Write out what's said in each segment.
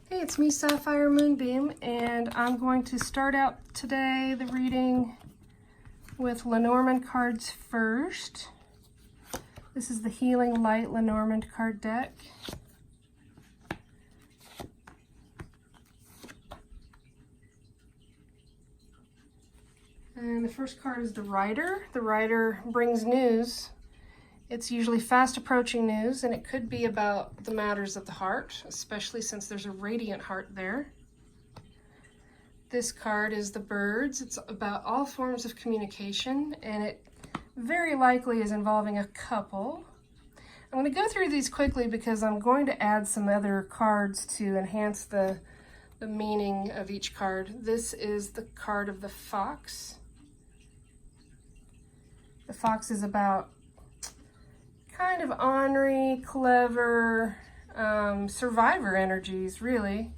Hey, it's me, Sapphire Moonbeam, and I'm going to start out today the reading with Lenormand cards first. This is the Healing Light Lenormand card deck. And the first card is the Rider. The Rider brings news. It's usually fast approaching news, and it could be about the matters of the heart, especially since there's a radiant heart there. This card is the Birds. It's about all forms of communication, and it very likely is involving a couple. I'm going to go through these quickly because I'm going to add some other cards to enhance the meaning of each card. This is the card of the Fox. The Fox is about kind of ornery, clever, survivor energies, really.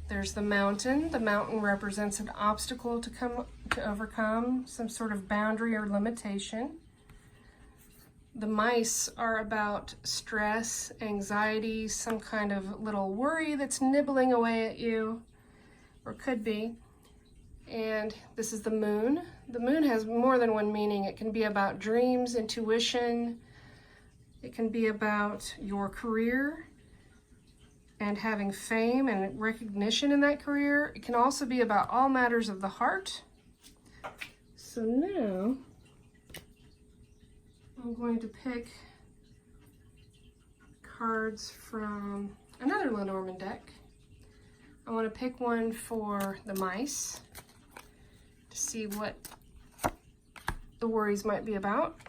There's the Mountain. The Mountain represents an obstacle to overcome, some sort of boundary or limitation. The Mice are about stress, anxiety, some kind of little worry that's nibbling away at you, or could be. And this is the Moon. The Moon has more than one meaning. It can be about dreams, intuition. It can be about your career and having fame and recognition in that career. It can also be about all matters of the heart. So now I'm going to pick cards from another Lenormand deck. I want to pick one for the Mice to see what the worries might be about.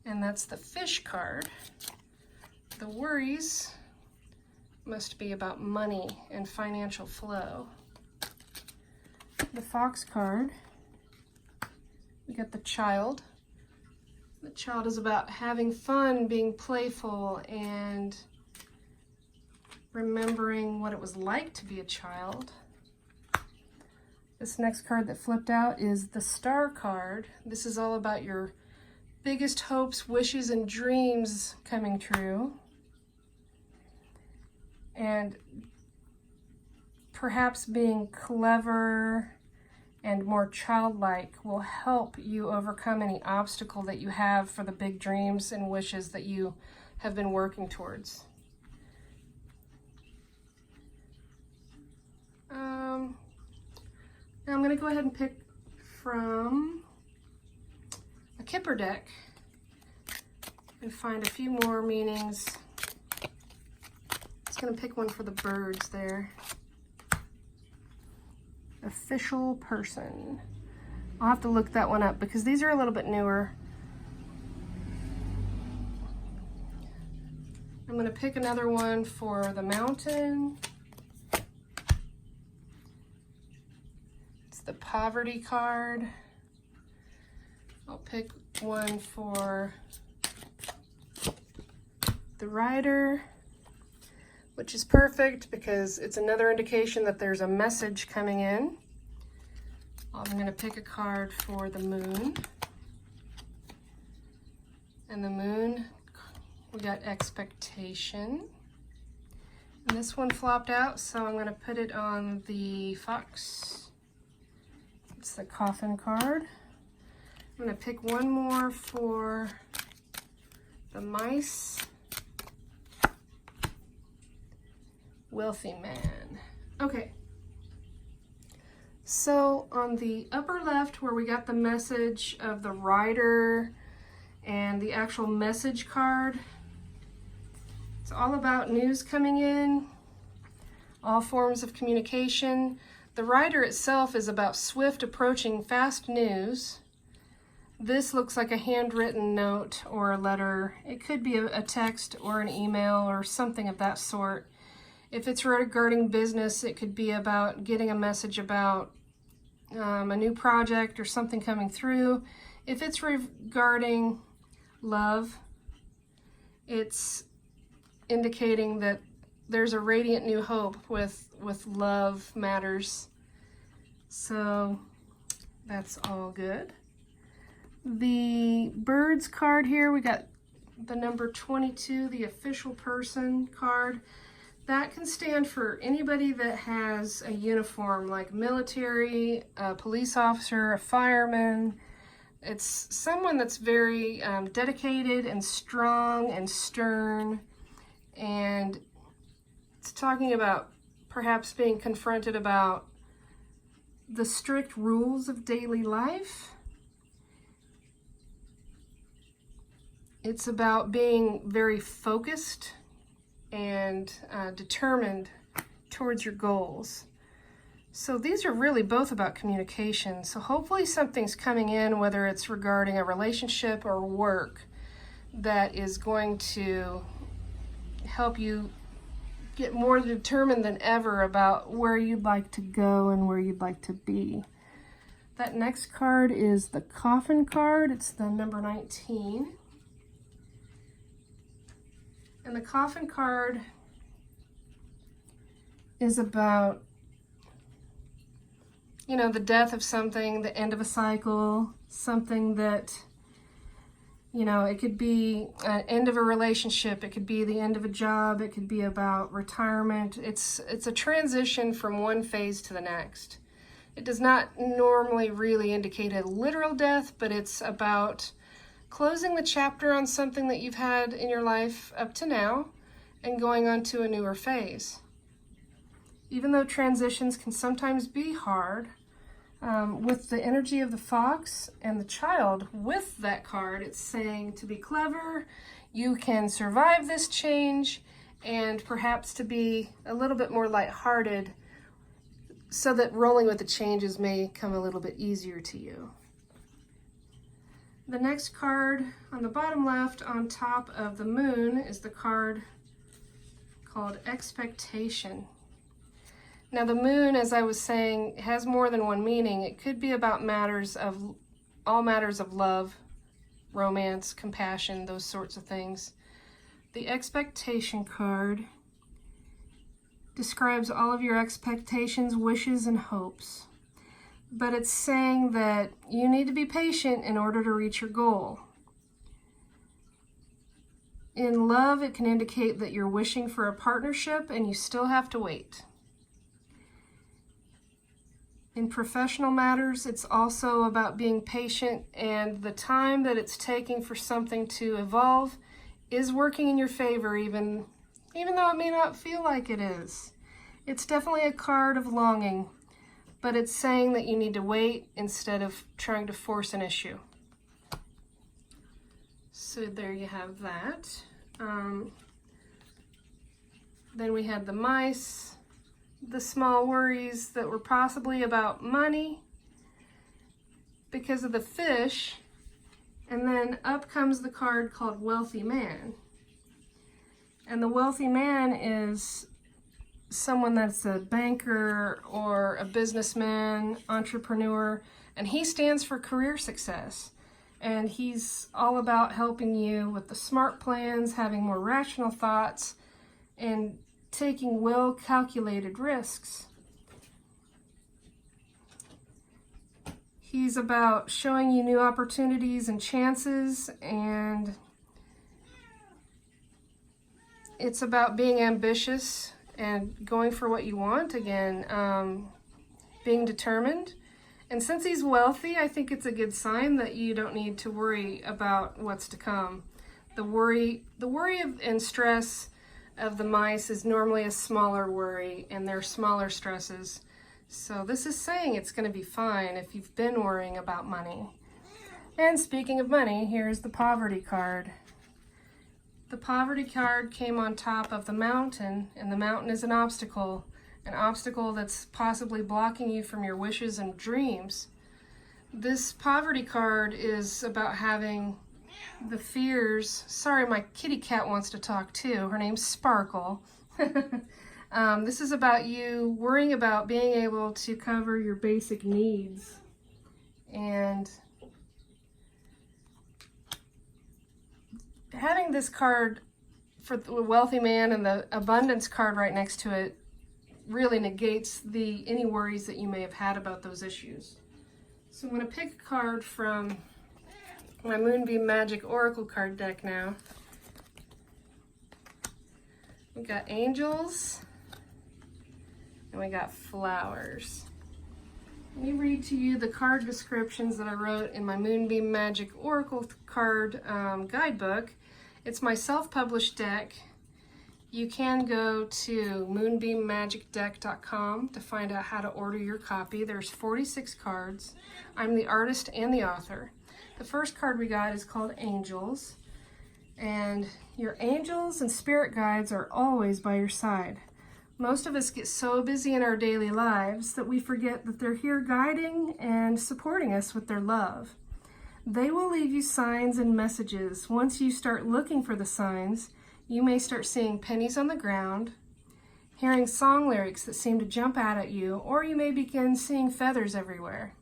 And that's the Fish card. The worries must be about money and financial flow. The Fox card, we got the Child. The Child is about having fun, being playful, and remembering what it was like to be a child. This next card that flipped out is the Star card. This is all about your biggest hopes, wishes, and dreams coming true. And perhaps being clever and more childlike will help you overcome any obstacle that you have for the big dreams and wishes that you have been working towards. Now I'm going to go ahead and pick from a Kipper deck and find a few more meanings. Just going to pick one for the Birds there. Official Person. I'll have to look that one up because these are a little bit newer. I'm going to pick another one for the Mountain. It's the Poverty card. I'll pick one for the Rider, which is perfect because it's another indication that there's a message coming in. I'm going to pick a card for the Moon. And the Moon, we got Expectation. And this one flopped out, so I'm going to put it on the Fox. It's the Coffin card. I'm going to pick one more for the Mice. Wealthy Man. Okay. So on the upper left where we got the message of the Rider and the actual message card, it's all about news coming in, all forms of communication. The Rider itself is about swift approaching fast news. This looks like a handwritten note or a letter. It could be a text or an email or something of that sort. If it's regarding business, it could be about getting a message about a new project or something coming through. If it's regarding love, it's indicating that there's a radiant new hope with love matters. So that's all good. The Birds card here, we got the number 22, the Official Person card. That can stand for anybody that has a uniform, like military, a police officer, a fireman. It's someone that's very dedicated and strong and stern, and it's talking about perhaps being confronted about the strict rules of daily life. It's about being very focused and determined towards your goals. So these are really both about communication. So hopefully something's coming in, whether it's regarding a relationship or work, that is going to help you get more determined than ever about where you'd like to go and where you'd like to be. That next card is the Coffin card. It's the number 19. And the Coffin card is about, you know, the death of something, the end of a cycle, something that, you know, it could be an end of a relationship, it could be the end of a job, it could be about retirement. It's a transition from one phase to the next. It does not normally really indicate a literal death, but it's about closing the chapter on something that you've had in your life up to now and going on to a newer phase. Even though transitions can sometimes be hard, with the energy of the fox and the child with that card, it's saying to be clever, you can survive this change, and perhaps to be a little bit more lighthearted so that rolling with the changes may come a little bit easier to you. The next card on the bottom left on top of the moon is the card called Expectation. Now the moon, as I was saying, has more than one meaning. It could be about all matters of love, romance, compassion, those sorts of things. The Expectation card describes all of your expectations, wishes, and hopes. But it's saying that you need to be patient in order to reach your goal. In love, it can indicate that you're wishing for a partnership and you still have to wait. In professional matters, it's also about being patient, and the time that it's taking for something to evolve is working in your favor, even though it may not feel like it is. It's definitely a card of longing, but it's saying that you need to wait instead of trying to force an issue. So there you have that. Then we had the mice, the small worries that were possibly about money because of the fish, and then up comes the card called Wealthy Man. And the wealthy man is someone that's a banker or a businessman, entrepreneur, and he stands for career success. And he's all about helping you with the smart plans, having more rational thoughts, and taking well-calculated risks. He's about showing you new opportunities and chances, and it's about being ambitious and going for what you want again, being determined. And since he's wealthy, I think it's a good sign that you don't need to worry about what's to come. The worry and stress of the mice is normally a smaller worry, and they're smaller stresses. So this is saying it's going to be fine if you've been worrying about money. And speaking of money, here's the Poverty card. The Poverty card came on top of the mountain, and the mountain is an obstacle that's possibly blocking you from your wishes and dreams. This Poverty card is about having the fears. Sorry, my kitty cat wants to talk too. Her name's Sparkle. This is about you worrying about being able to cover your basic needs. And having this card for the Wealthy Man and the Abundance card right next to it really negates any worries that you may have had about those issues. So I'm going to pick a card from my Moonbeam Magick Oracle card deck now. We got angels, and we got flowers. Let me read to you the card descriptions that I wrote in my Moonbeam Magick Oracle card guidebook. It's my self-published deck. You can go to moonbeammagickdeck.com to find out how to order your copy. There's 46 cards. I'm the artist and the author. The first card we got is called Angels. And your angels and spirit guides are always by your side. Most of us get so busy in our daily lives that we forget that they're here guiding and supporting us with their love. They will leave you signs and messages. Once you start looking for the signs, you may start seeing pennies on the ground, hearing song lyrics that seem to jump out at you, or you may begin seeing feathers everywhere.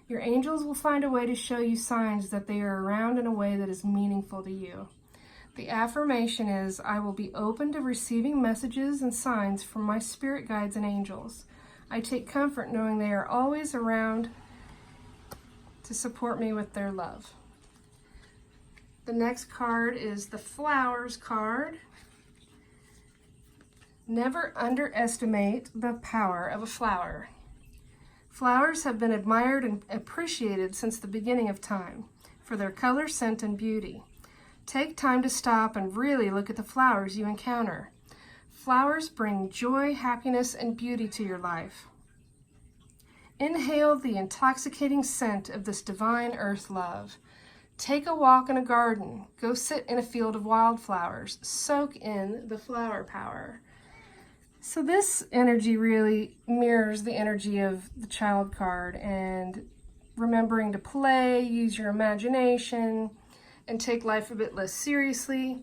Your angels will find a way to show you signs that they are around in a way that is meaningful to you. The affirmation is, I will be open to receiving messages and signs from my spirit guides and angels. I take comfort knowing they are always around to support me with their love. The next card is the Flowers card. Never underestimate the power of a flower. Flowers have been admired and appreciated since the beginning of time for their color, scent, and beauty. Take time to stop and really look at the flowers you encounter. Flowers bring joy, happiness, and beauty to your life. Inhale the intoxicating scent of this divine earth love. Take a walk in a garden. Go sit in a field of wildflowers. Soak in the flower power. So this energy really mirrors the energy of the Child card, and remembering to play, use your imagination, and take life a bit less seriously.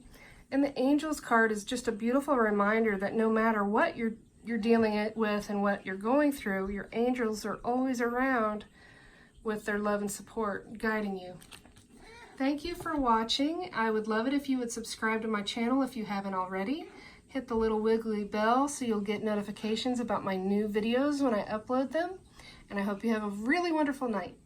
And the Angels card is just a beautiful reminder that no matter what you're dealing with and what you're going through, your angels are always around with their love and support, guiding you. Thank you for watching. I would love it if you would subscribe to my channel if you haven't already. Hit the little wiggly bell so you'll get notifications about my new videos when I upload them. And I hope you have a really wonderful night.